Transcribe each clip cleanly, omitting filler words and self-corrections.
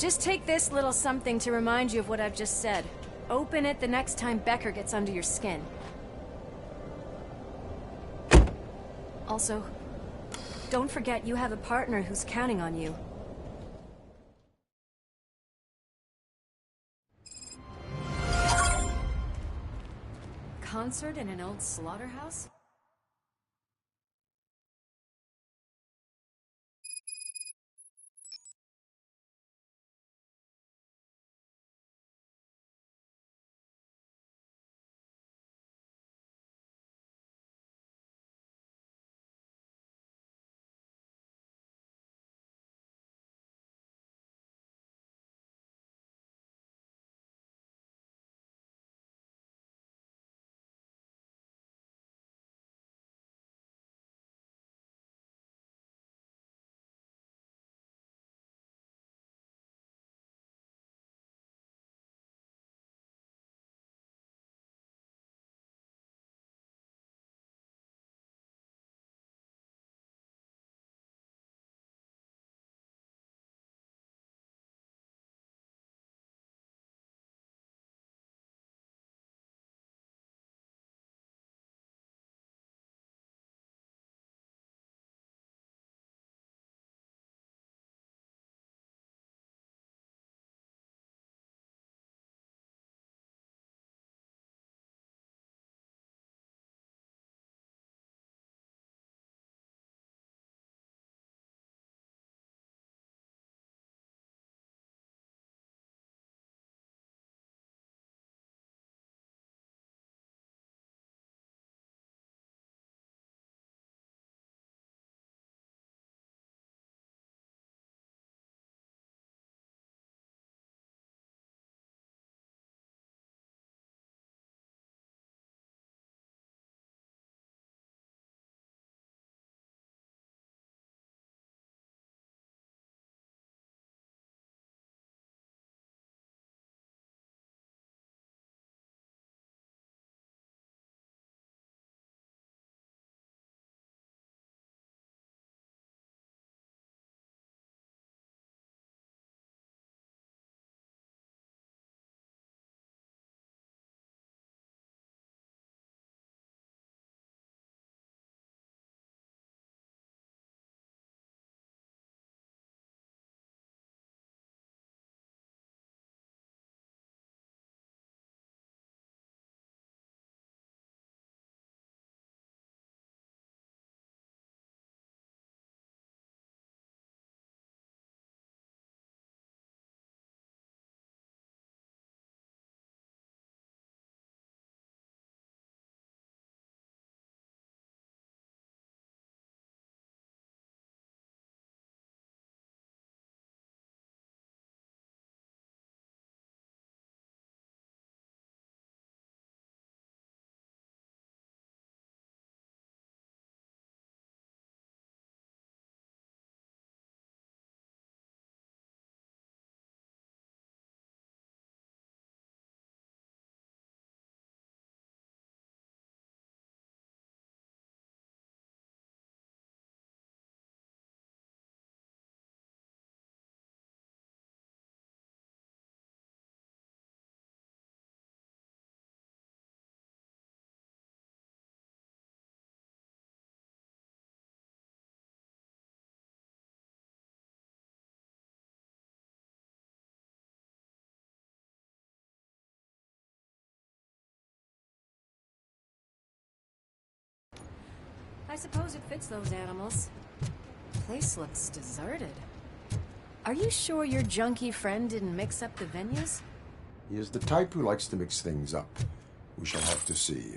Just take this little something to remind you of what I've just said. Open it the next time Becker gets under your skin. Also, don't forget you have a partner who's counting on you. Concert in an old slaughterhouse? I suppose it fits those animals. The place looks deserted. Are you sure your junkie friend didn't mix up the venues? He is the type who likes to mix things up. We shall have to see.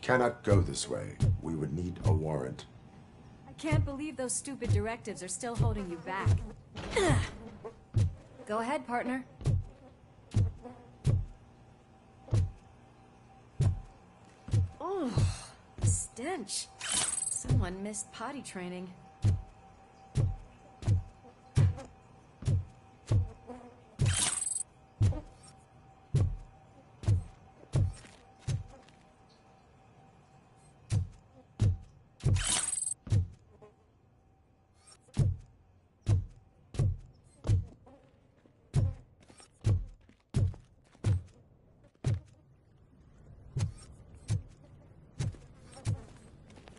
Cannot go this way. We would need a warrant. Can't believe those stupid directives are still holding you back. Go ahead, partner. Oh, stench. Someone missed potty training.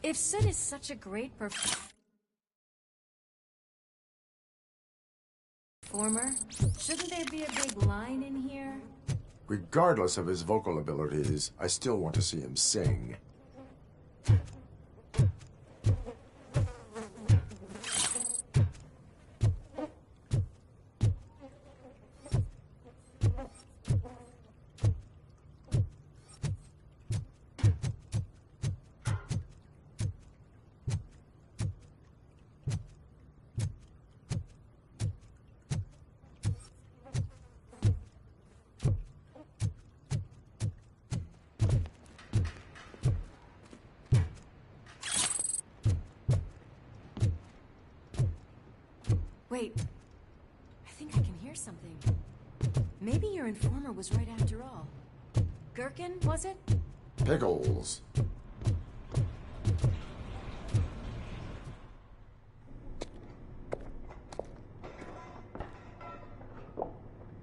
If Sid is such a great performer, shouldn't there be a big line in here? Regardless of his vocal abilities, I still want to see him sing. Wait, I think I can hear something. Maybe your informer was right after all. Gherkin, was it? Pickles.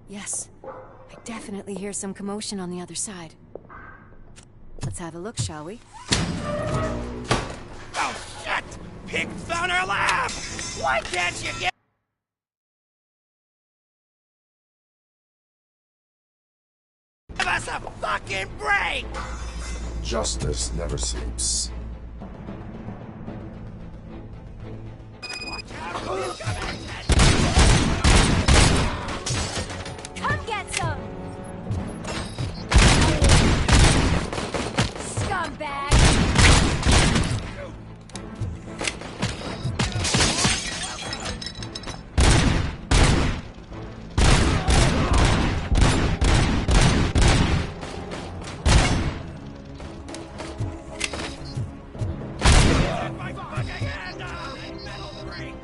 Yes, I definitely hear some commotion on the other side. Let's have a look, shall we? Oh, shit! Pig found our lab! Why can't you give us a fucking break? Justice never sleeps. Watch out! He's coming! Come get some! Scumbag! My fucking hand on that metal ring!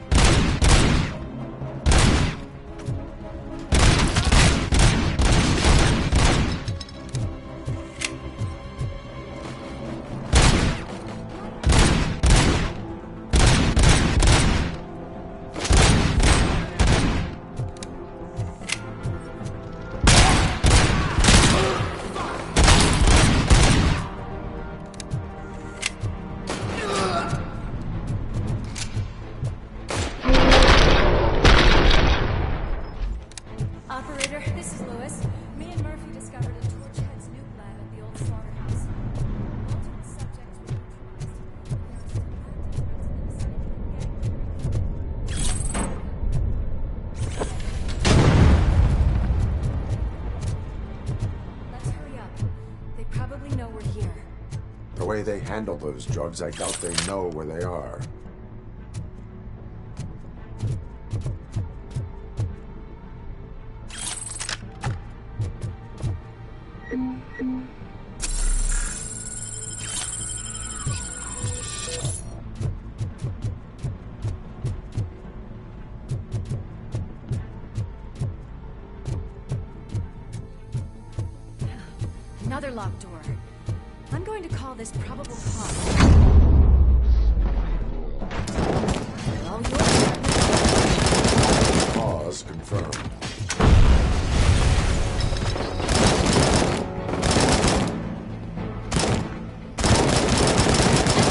Operator, this is Lewis. Me and Murphy discovered a Torchhead's nuke lab at the old slaughterhouse. Multiple subjects were neutralized. Let's hurry up. They probably know we're here. The way they handle those drugs, I doubt they know where they are. Another locked door. I'm going to call this probable cause. All yours. Cause confirmed.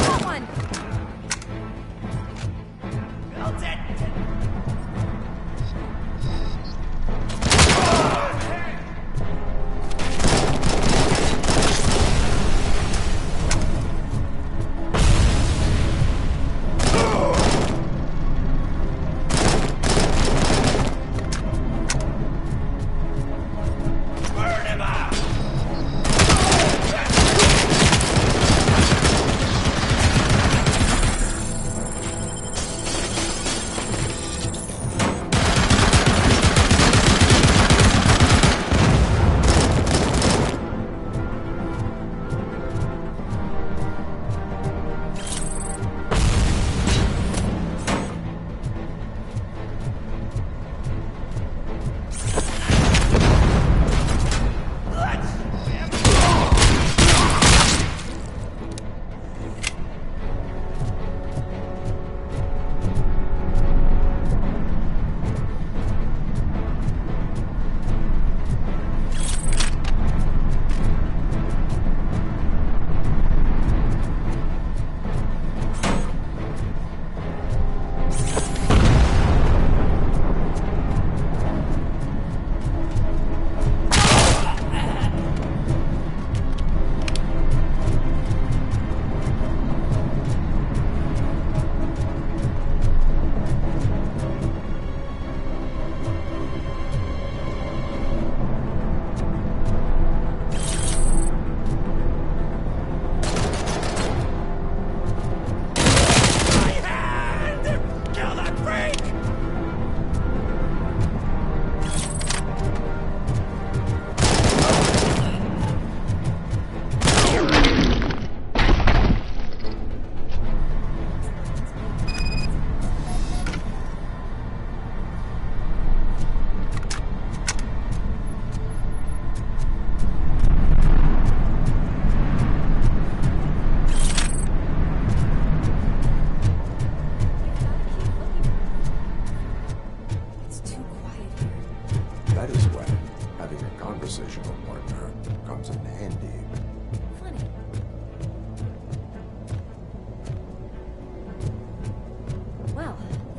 Got one! Built it!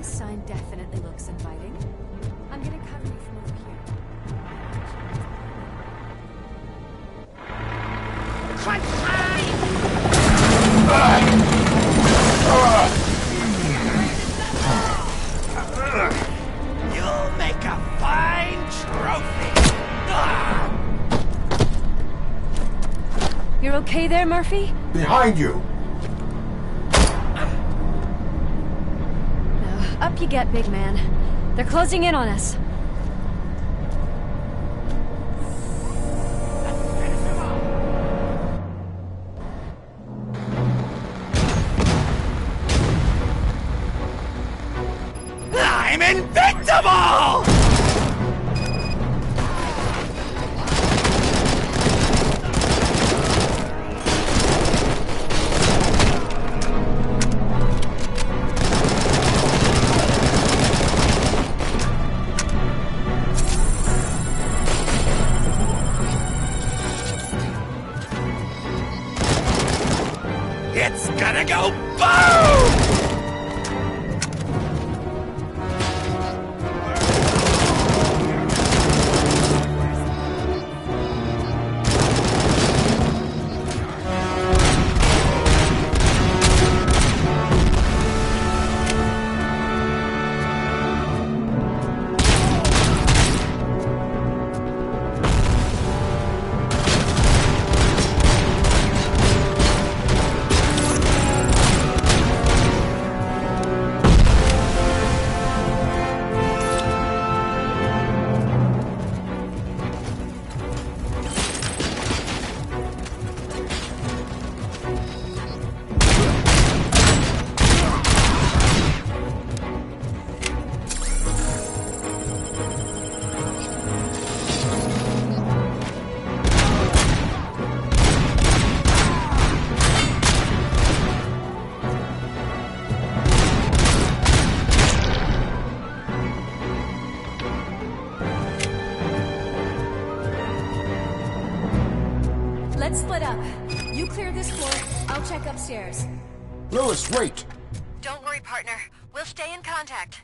This sign definitely looks inviting. I'm gonna cover you from over here. You'll make a fine trophy. You're okay there, Murphy? Behind you! Up you get, big man. They're closing in on us. I'm invincible! It's gonna go boom! Let's split up. You clear this floor, I'll check upstairs. Lewis, wait! Don't worry, partner. We'll stay in contact.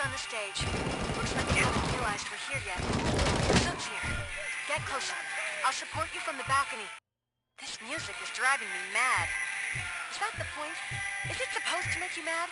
on the stage. Looks like they haven't realized we're here yet. Soup's here. Get closer. I'll support you from the balcony. This music is driving me mad. Is that the point? Is it supposed to make you mad?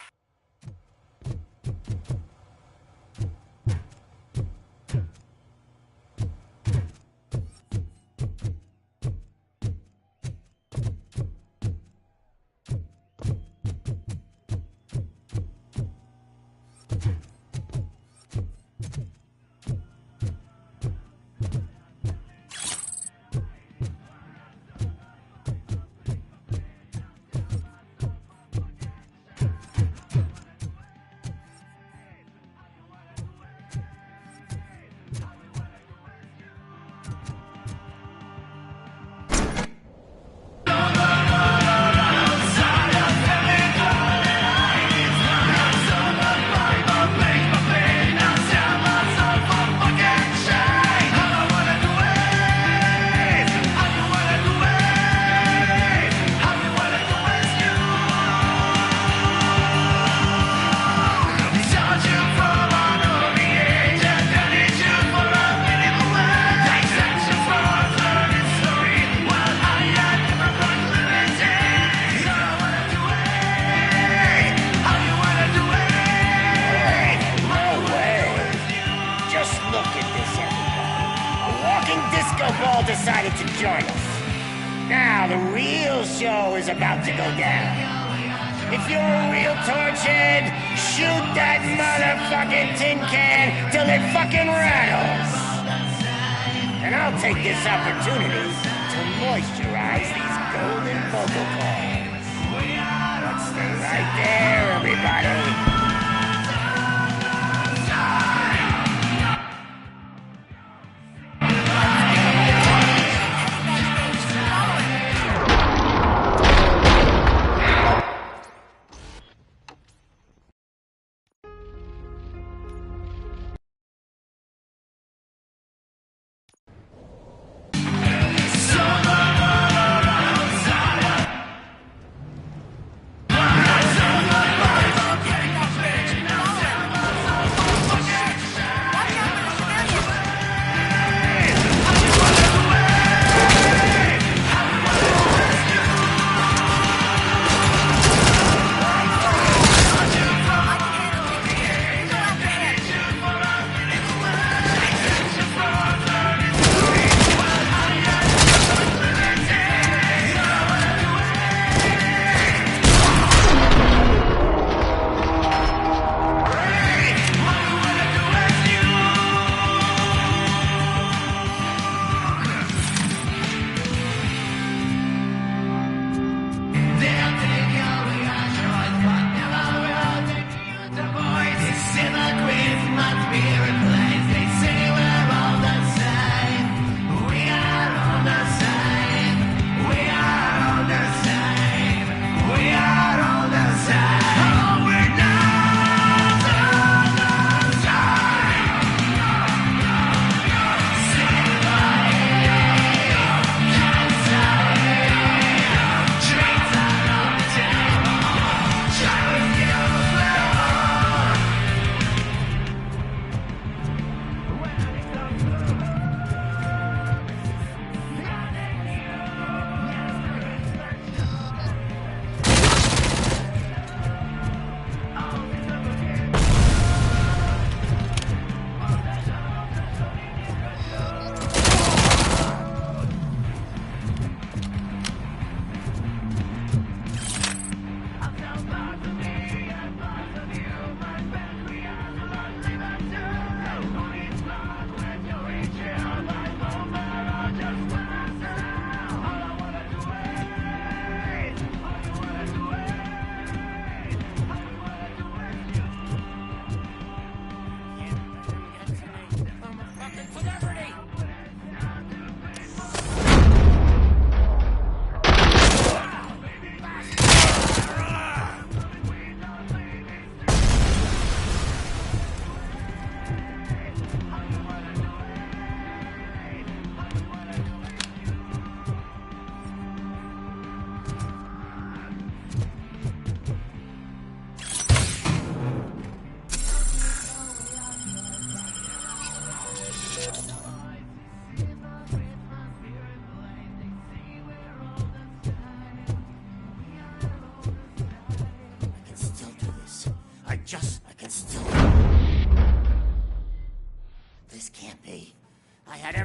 Decided to join us. Now the real show is about to go down. If you're a real torchhead, shoot that motherfucking tin can till it fucking rattles. And I'll take this opportunity to moisturize these golden vocal cords. Let's stay right there, everybody.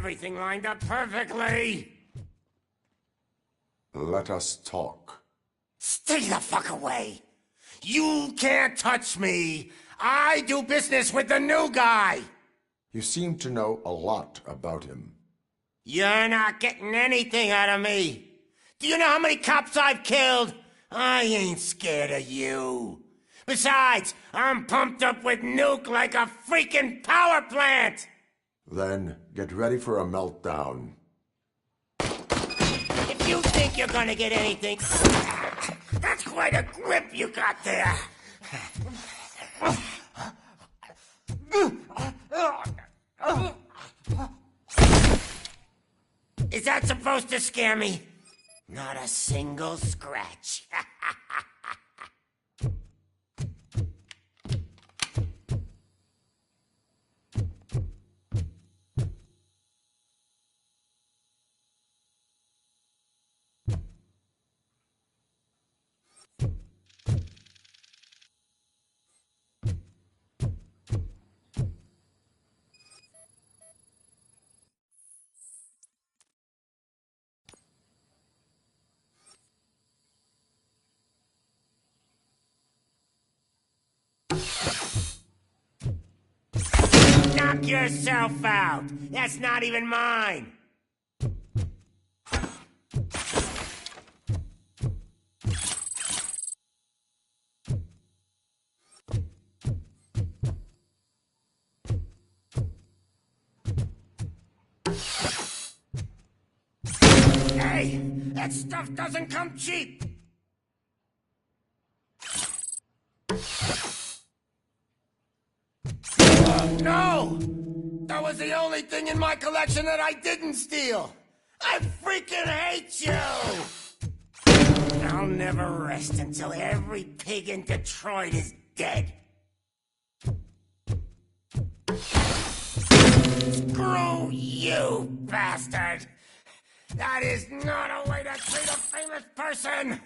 everything lined up perfectly. Let us talk. Stay the fuck away. You can't touch me. I do business with the new guy. You seem to know a lot about him. You're not getting anything out of me. Do you know how many cops I've killed? I ain't scared of you. Besides, I'm pumped up with nuke like a freaking power plant. Then get ready for a meltdown. If you think you're gonna get anything, that's quite a grip you got there. Is that supposed to scare me? Not a single scratch. Knock yourself out. That's not even mine. Hey, that stuff doesn't come cheap. No! That was the only thing in my collection that I didn't steal! I freaking hate you! I'll never rest until every pig in Detroit is dead. Screw you, bastard! That is not a way to treat a famous person!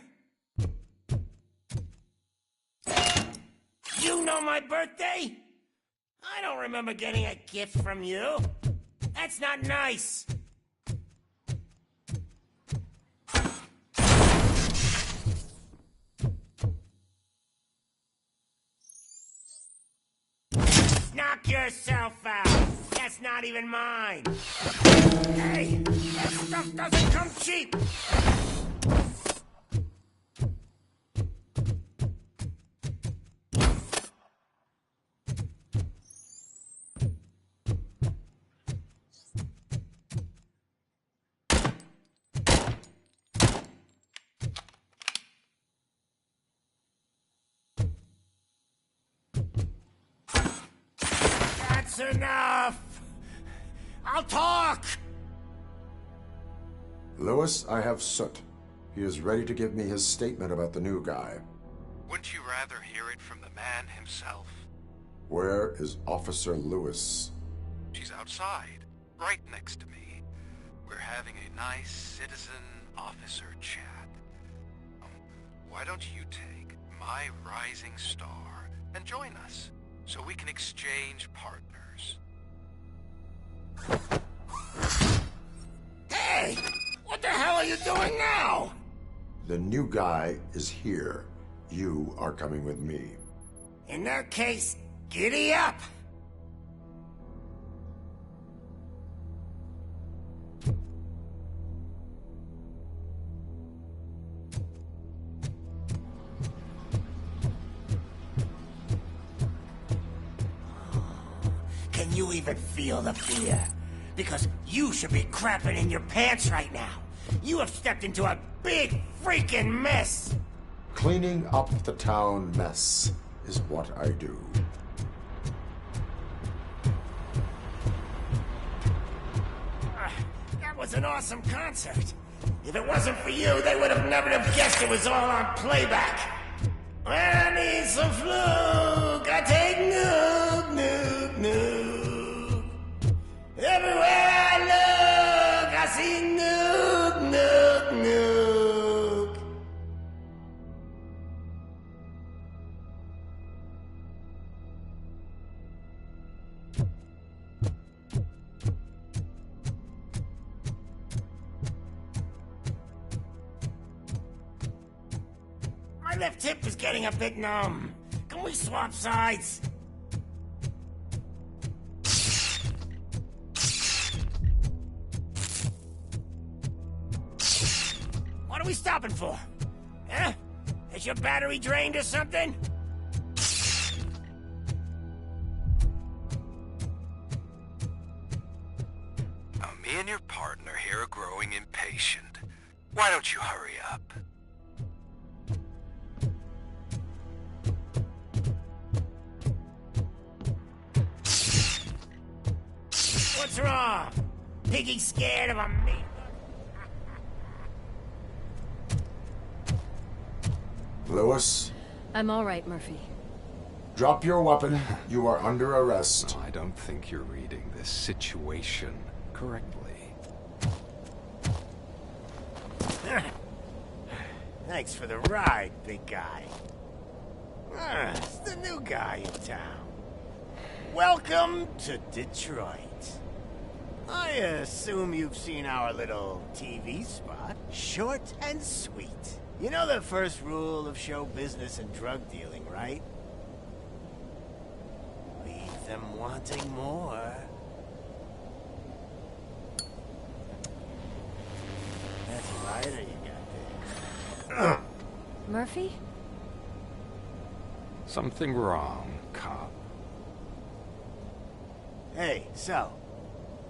You know my birthday? I don't remember getting a gift from you. That's not nice. Knock yourself out. That's not even mine. Hey, that stuff doesn't come cheap. That's enough! I'll talk! Lewis, I have Soot. He is ready to give me his statement about the new guy. Wouldn't you rather hear it from the man himself? Where is Officer Lewis? She's outside, right next to me. We're having a nice citizen-officer chat. Why don't you take my rising star and join us, so we can exchange partners? Hey! What the hell are you doing now? The new guy is here. You are coming with me. In that case, giddy up! Can you even feel the fear? Because you should be crapping in your pants right now. You have stepped into a big freaking mess. Cleaning up the town mess is what I do. That was an awesome concert. If it wasn't for you, they would have never have guessed it was all on playback. When I need some fluke, I take nuke, nuke, nuke. Everywhere I look, I see nuke, nuke, nuke. left hip is getting a bit numb. Can we swap sides? What are we stopping for? Huh? Is your battery drained or something? Now, me and your partner here are growing impatient. Why don't you hurry up? What's wrong? Piggy scared of a meat? Lewis, I'm all right, Murphy. drop your weapon. You are under arrest. I don't think you're reading this situation correctly. Thanks for the ride, big guy. It's the new guy in town. Welcome to Detroit. I assume you've seen our little TV spot. Short and sweet. You know the first rule of show business and drug dealing, right? Leave them wanting more. That's a lighter you got there. Murphy? Something wrong, cop. Hey, so,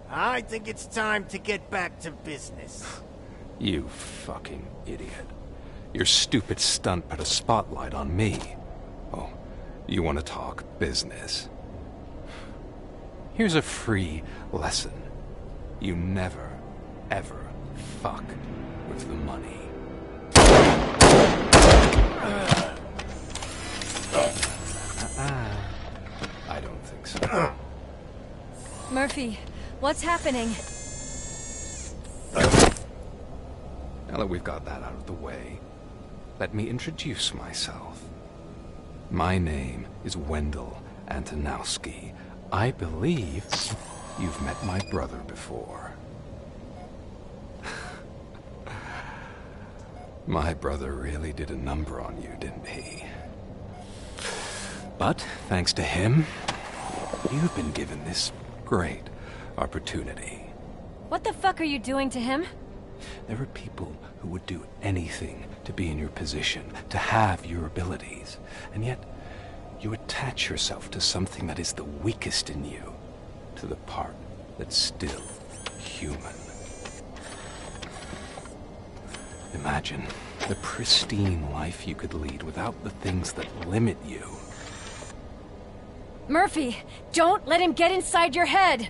I think it's time to get back to business. You fucking idiot. Your stupid stunt put a spotlight on me. Oh, you want to talk business? Here's a free lesson. You never, ever fuck with the money. I don't think so. Murphy, what's happening? Now that we've got that out of the way, let me introduce myself. My name is Wendell Antonowski. I believe you've met my brother before. My brother really did a number on you, didn't he? But thanks to him, you've been given this great opportunity. What the fuck are you doing to him? There are people who would do anything to be in your position, to have your abilities, and yet you attach yourself to something that is the weakest in you, to the part that's still human. Imagine the pristine life you could lead without the things that limit you. Murphy, don't let him get inside your head!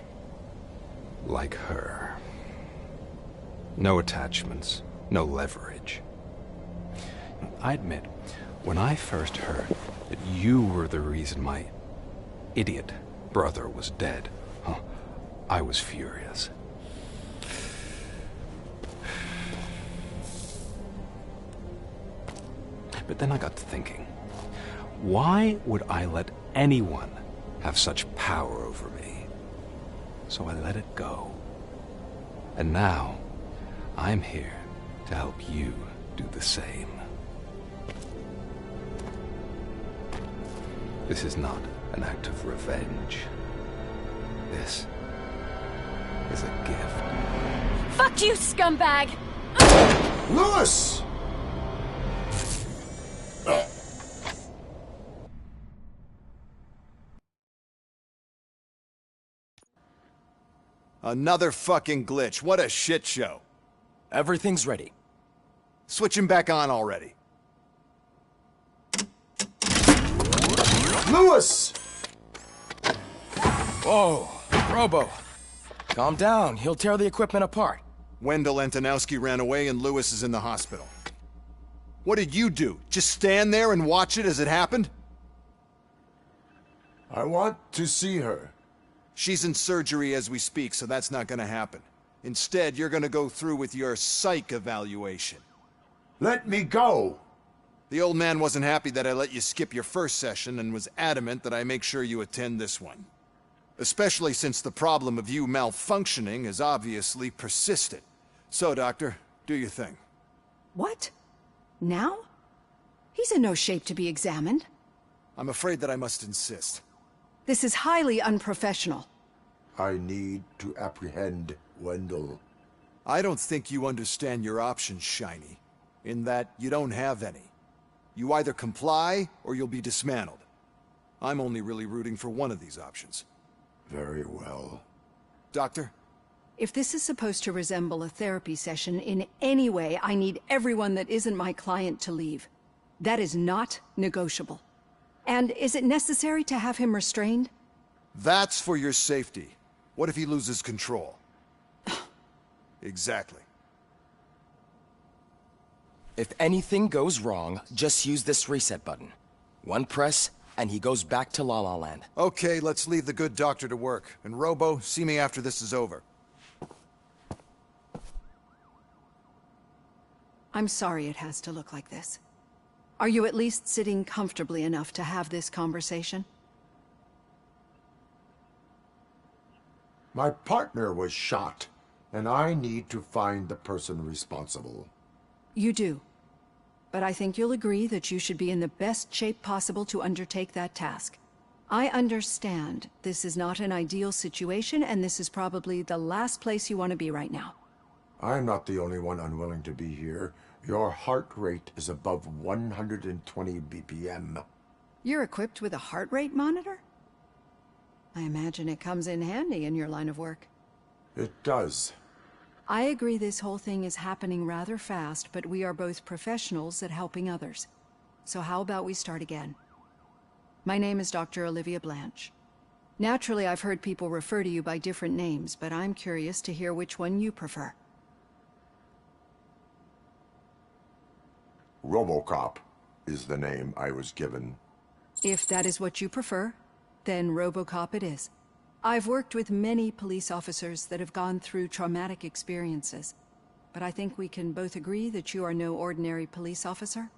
Like her. No attachments, no leverage. I admit, when I first heard that you were the reason my idiot brother was dead, I was furious. But then I got to thinking, why would I let anyone have such power over me? So I let it go. And now, I'm here to help you do the same. This is not an act of revenge. This is a gift. Fuck you, scumbag! Lewis! Another fucking glitch. What a shit show. Everything's ready. Switch him back on already. Lewis! Whoa, Robo. Calm down. He'll tear the equipment apart. Wendell Antonowski ran away and Lewis is in the hospital. What did you do? Just stand there and watch it as it happened? I want to see her. She's in surgery as we speak, so that's not gonna happen. Instead, you're gonna go through with your psych evaluation. Let me go! The old man wasn't happy that I let you skip your first session and was adamant that I make sure you attend this one. Especially since the problem of you malfunctioning has obviously persisted. So, Doctor, do your thing. What? Now? He's in no shape to be examined. I'm afraid that I must insist. This is highly unprofessional. I need to apprehend Wendell. I don't think you understand your options, Shiny. In that you don't have any. You either comply, or you'll be dismantled. I'm only really rooting for one of these options. Very well. Doctor? If this is supposed to resemble a therapy session in any way, I need everyone that isn't my client to leave. That is not negotiable. And is it necessary to have him restrained? That's for your safety. What if he loses control? Exactly. If anything goes wrong, just use this reset button. One press, and he goes back to La La Land. Okay, let's leave the good doctor to work. And Robo, see me after this is over. I'm sorry it has to look like this. Are you at least sitting comfortably enough to have this conversation? My partner was shot, and I need to find the person responsible. You do. But I think you'll agree that you should be in the best shape possible to undertake that task. I understand this is not an ideal situation, and this is probably the last place you want to be right now. I'm not the only one unwilling to be here. Your heart rate is above 120 BPM. You're equipped with a heart rate monitor? I imagine it comes in handy in your line of work. It does. I agree this whole thing is happening rather fast, but we are both professionals at helping others. So how about we start again? My name is Dr. Olivia Blanche. Naturally, I've heard people refer to you by different names, but I'm curious to hear which one you prefer. RoboCop is the name I was given. If that is what you prefer, then RoboCop it is. I've worked with many police officers that have gone through traumatic experiences, but I think we can both agree that you are no ordinary police officer.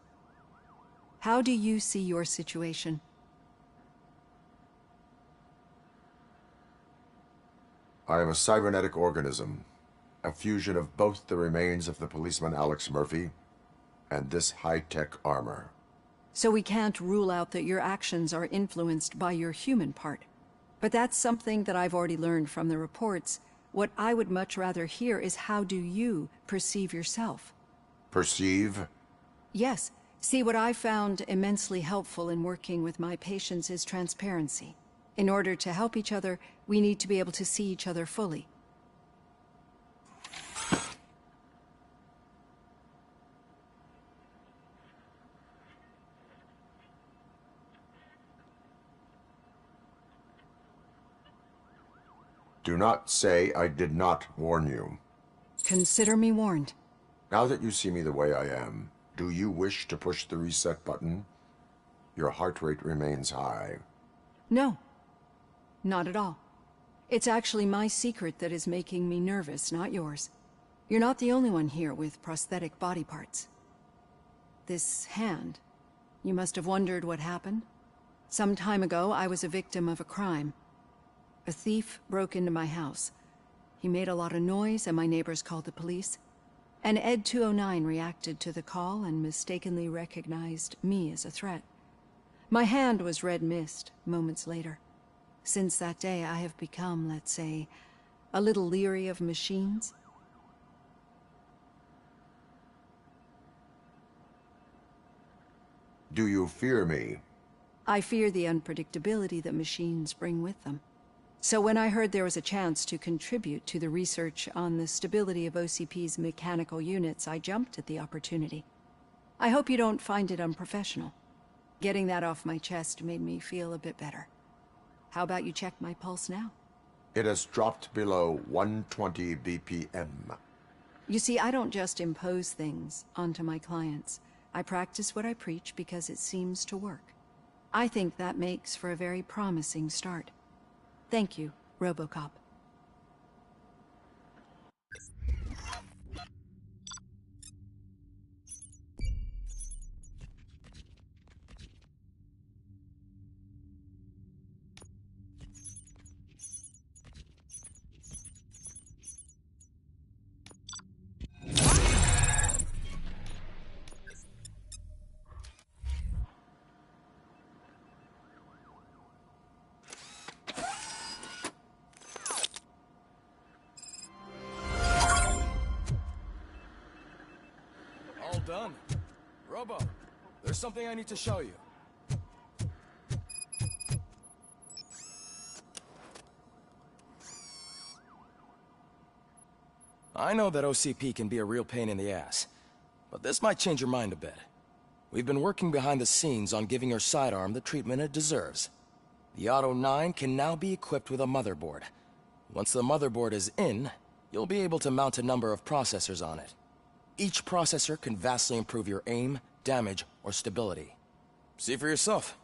How do you see your situation? I am a cybernetic organism, a fusion of both the remains of the policeman Alex Murphy and this high-tech armor. So we can't rule out that your actions are influenced by your human part. But that's something that I've already learned from the reports. What I would much rather hear is how do you perceive yourself? Perceive? Yes. See, what I found immensely helpful in working with my patients is transparency. In order to help each other, we need to be able to see each other fully. Do not say I did not warn you. Consider me warned. Now that you see me the way I am, do you wish to push the reset button? Your heart rate remains high. No. Not at all. It's actually my secret that is making me nervous, not yours. You're not the only one here with prosthetic body parts. This hand, you must have wondered what happened. Some time ago, I was a victim of a crime. A thief broke into my house. He made a lot of noise and my neighbors called the police. And Ed 209 reacted to the call and mistakenly recognized me as a threat. My hand was red mist moments later. Since that day, I have become, let's say, a little leery of machines. Do you fear me? I fear the unpredictability that machines bring with them. So when I heard there was a chance to contribute to the research on the stability of OCP's mechanical units, I jumped at the opportunity. I hope you don't find it unprofessional. Getting that off my chest made me feel a bit better. How about you check my pulse now? It has dropped below 120 BPM. You see, I don't just impose things onto my clients. I practice what I preach because it seems to work. I think that makes for a very promising start. Thank you, RoboCop. done. Robo, there's something I need to show you. I know that OCP can be a real pain in the ass, but this might change your mind a bit. We've been working behind the scenes on giving your sidearm the treatment it deserves. The Auto 9 can now be equipped with a motherboard. Once the motherboard is in, you'll be able to mount a number of processors on it. Each processor can vastly improve your aim, damage, or stability. See for yourself.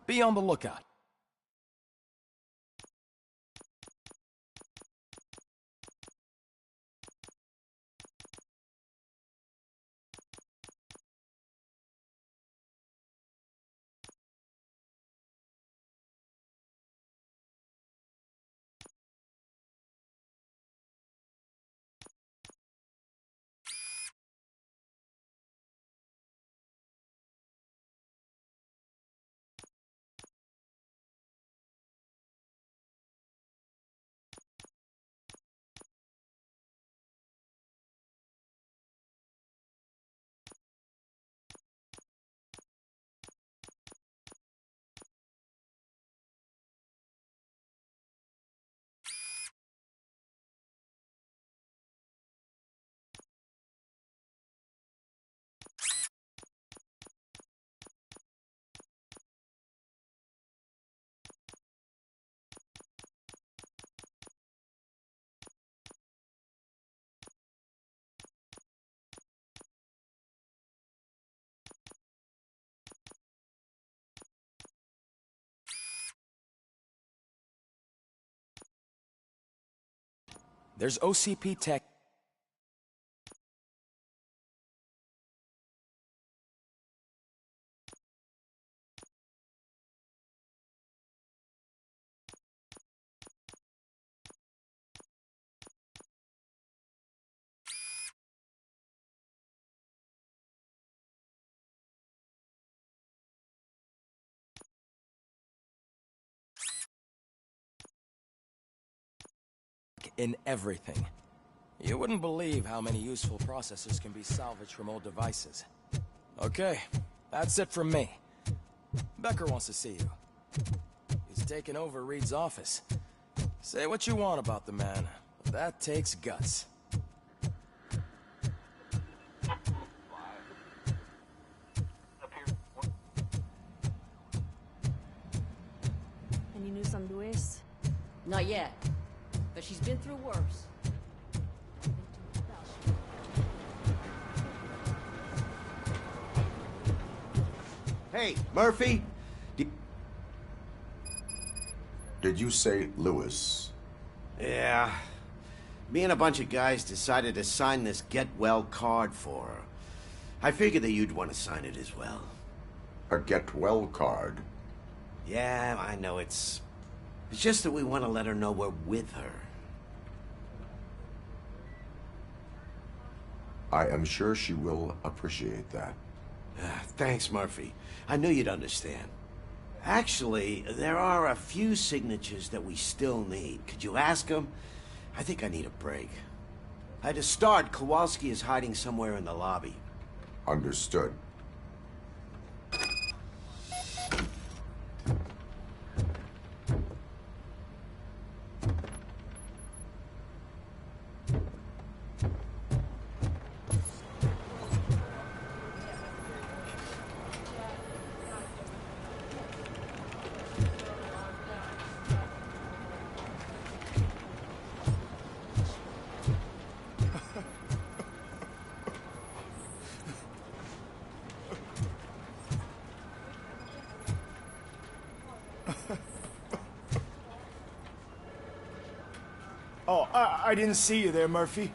Be on the lookout. There's OCP tech. In everything. You wouldn't believe how many useful processors can be salvaged from old devices. Okay, that's it from me. Becker wants to see you. He's taken over Reed's office. Say what you want about the man, but that takes guts. Any news on Luis? Not yet, but she's been through worse. Hey, Murphy! Did you say Lewis? Yeah. Me and a bunch of guys decided to sign this get well card for her. I figured that you'd want to sign it as well. A get well card? Yeah, I know it's just that we want to let her know we're with her. I am sure she will appreciate that. Thanks, Murphy. I knew you'd understand. Actually, there are a few signatures that we still need. Could you ask him? I think I need a break. To start, Kowalski is hiding somewhere in the lobby. Understood. Oh, I didn't see you there, Murphy.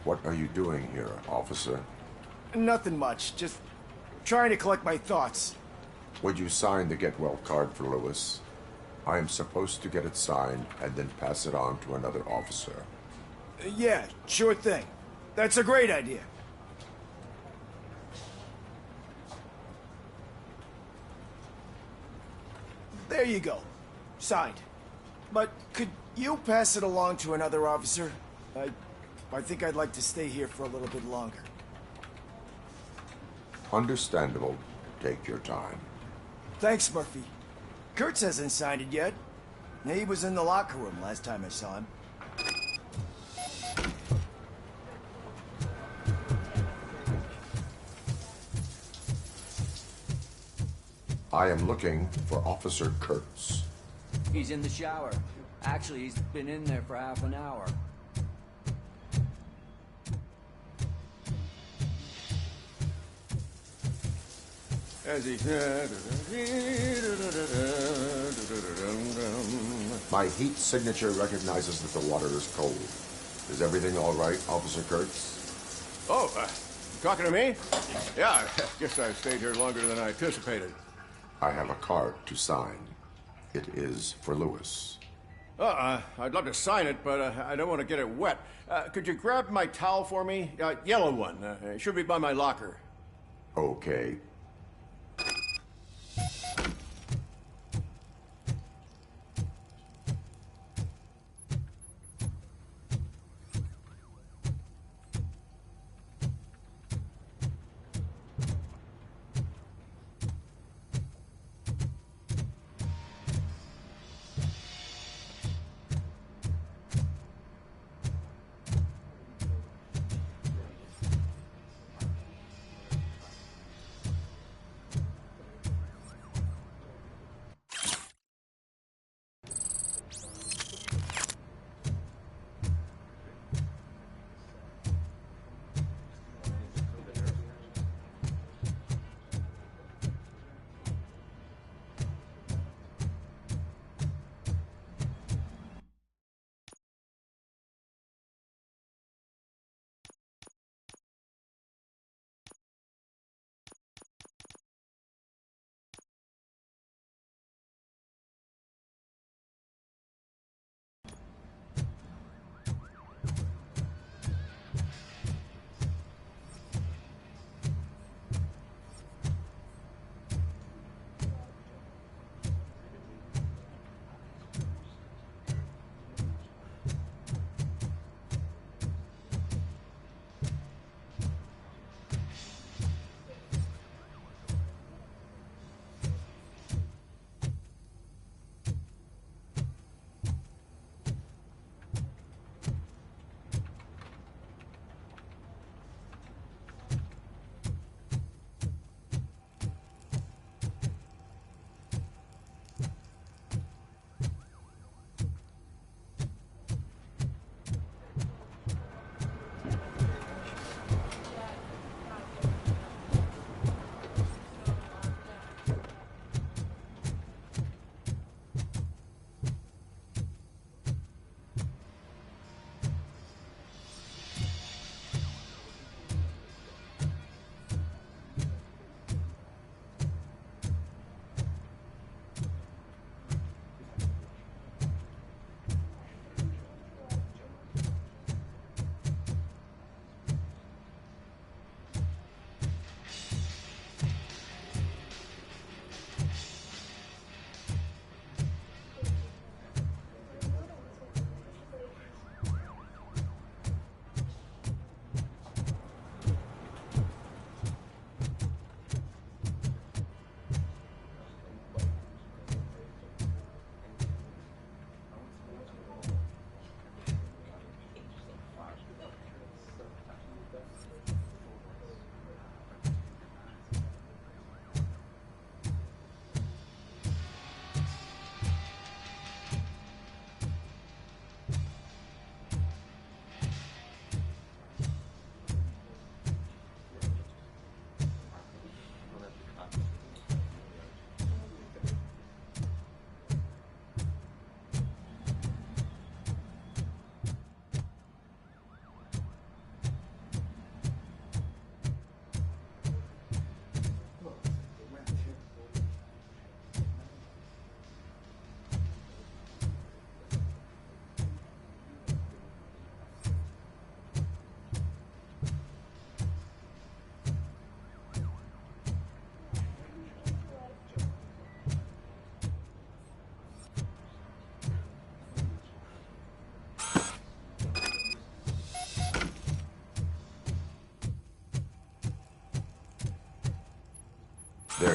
What are you doing here, officer? Nothing much, just trying to collect my thoughts. Would you sign the get well card for Lewis? I am supposed to get it signed and then pass it on to another officer. Yeah, sure thing. That's a great idea. There you go. Signed. But could you pass it along to another officer? I think I'd like to stay here for a little bit longer. Understandable. Take your time. Thanks, Murphy. Kurtz hasn't signed it yet. He was in the locker room last time I saw him. I am looking for Officer Kurtz. He's in the shower. Actually, he's been in there for half an hour. My heat signature recognizes that the water is cold. Is everything all right, Officer Kurtz? Oh, talking to me? Yeah, I guess I stayed here longer than I anticipated. I have a card to sign. It is for Lewis. I'd love to sign it, but I don't want to get it wet. Could you grab my towel for me? Yellow one. It should be by my locker. Okay.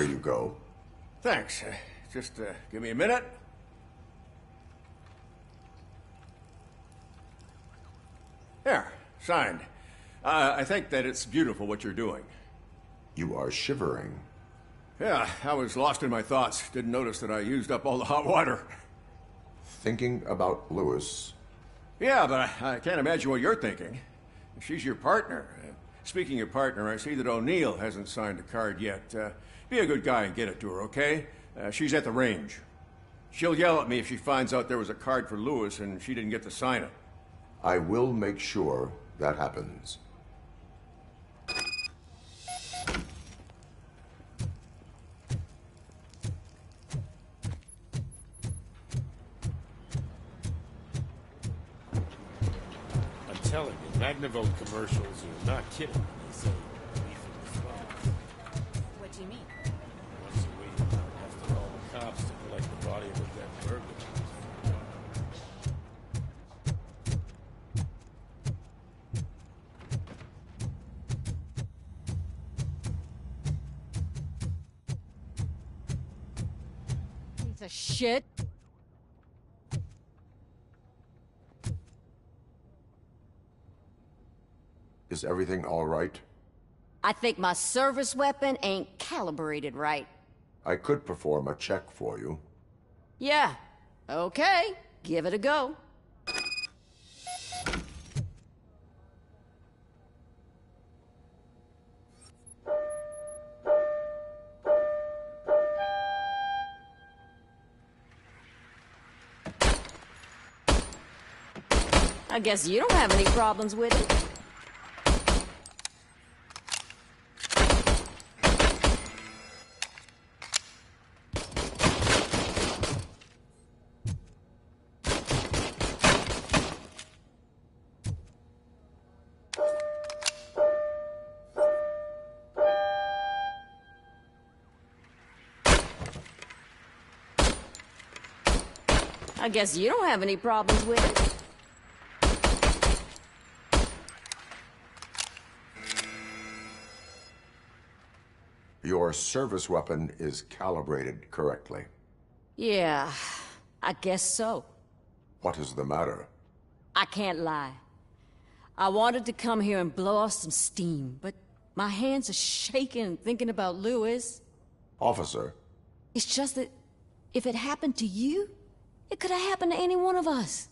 There you go. Thanks. Just give me a minute. There, signed. I think that it's beautiful what you're doing. You are shivering. Yeah, I was lost in my thoughts. Didn't notice that I used up all the hot water. Thinking about Lewis. Yeah, but I can't imagine what you're thinking. She's your partner. Speaking of partner, I see that O'Neill hasn't signed a card yet. Be a good guy and get it to her, okay? She's at the range. She'll yell at me if she finds out there was a card for Lewis and she didn't get to sign it. I will make sure that happens. I'm telling you, Magnavolt commercials are not kidding when they say beef in the front. What do you mean? Once a week, I have to call the cops to collect the body of a dead burglar. Piece of shit. Is everything all right? I think my service weapon ain't calibrated right. I could perform a check for you. Yeah. Okay. Give it a go. I guess you don't have any problems with it. I guess you don't have any problems with it. Your service weapon is calibrated correctly. Yeah, I guess so. What is the matter? I can't lie. I wanted to come here and blow off some steam, but my hands are shaking thinking about Lewis. Officer. It's just that if it happened to you, it could have happened to any one of us.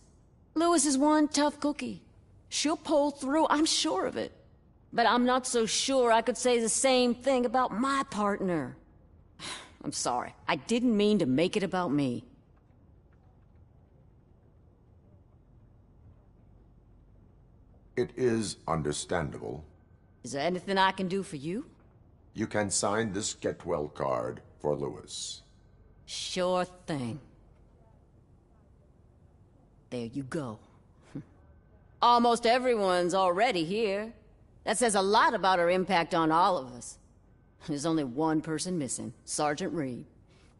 Lewis is one tough cookie. She'll pull through, I'm sure of it. But I'm not so sure I could say the same thing about my partner. I'm sorry. I didn't mean to make it about me. It is understandable. Is there anything I can do for you? You can sign this Get Well card for Lewis. Sure thing. There you go. Almost everyone's already here. That says a lot about her impact on all of us. There's only one person missing, Sergeant Reed.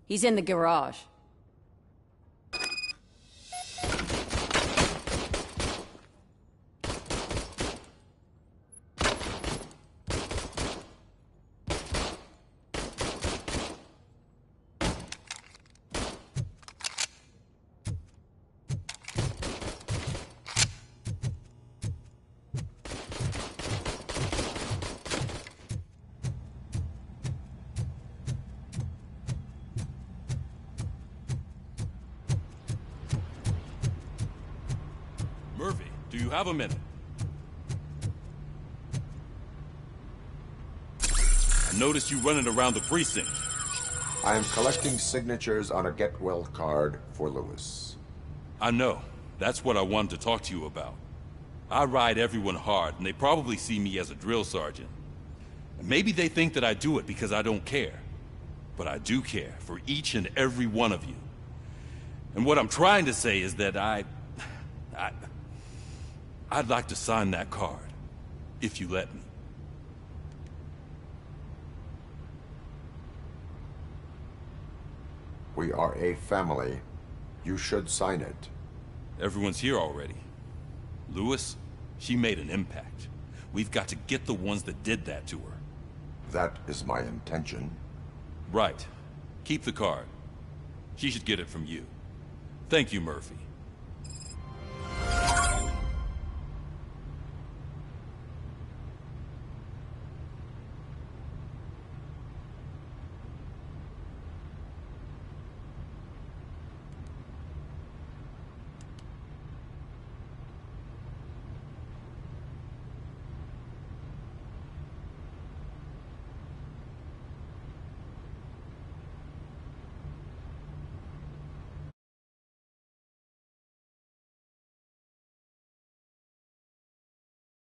He's in the garage. Murphy, do you have a minute? I noticed you running around the precinct. I am collecting signatures on a Get Well card for Lewis. I know. That's what I wanted to talk to you about. I ride everyone hard, and they probably see me as a drill sergeant. And maybe they think that I do it because I don't care. But I do care for each and every one of you. And what I'm trying to say is that I'd like to sign that card, if you let me. We are a family. You should sign it. Everyone's here already. Lewis, she made an impact. We've got to get the ones that did that to her. That is my intention. Right. Keep the card. She should get it from you. Thank you, Murphy.